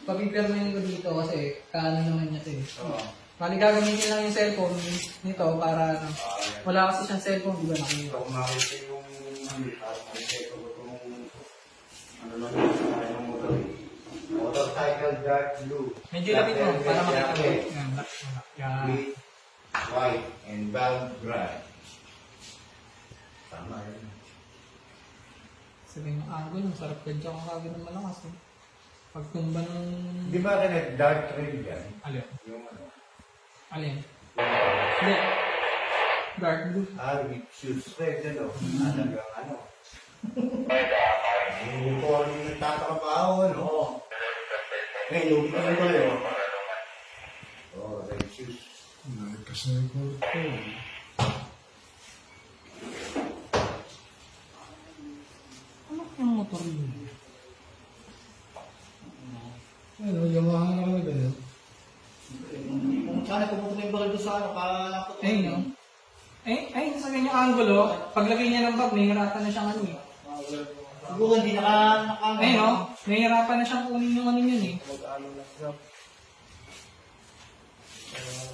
papipirmahin ko dito kasi kaano naman niya ito eh. Oo. Bali gagamitin lang yung cellphone nito para ano. Wala kasi siyang cellphone, di ba nakita? Ito kung makita yung parang ito itong ano lang yung motor. Motorcycle dark blue. Medyo lapit mo para makita mo. Yan, lapit mo na. Yan. With white and brown gray. Tama yun. Sabihin yung angle, masarap ka dyan kung kagin ng malakas eh. Pagtumba ng... Di ba rin dark red yan? Alin? Yung ano? Alin? Hindi. Dark blue. With shoes red, ano? Talagang ano? Uniform yung nagtatrabaho, ano? Eh, yung tingin ko yun. Oh, red shoes. Kasi ko ito. Ano yung motor yun? Ano, Yamaha na kami ganyan. Kung sana pumunta yung bakal doon sa ano, kalapot. Eh, no? Ay, sa ganyang angulo, paglagay niya ng bag, may hirapan na siyang ano eh. Siguro hindi naka... Ay, no? May hirapan na siyang kunin yung ano yun eh.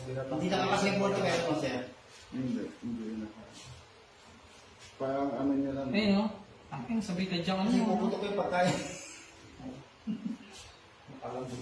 Hindi nakakasipot ka kayo, sir. Hindi na. Parang ano niya lang. Ay, no? Akin, sabay tadyang ano. Kasi puputok yung pagkain. Alam mo.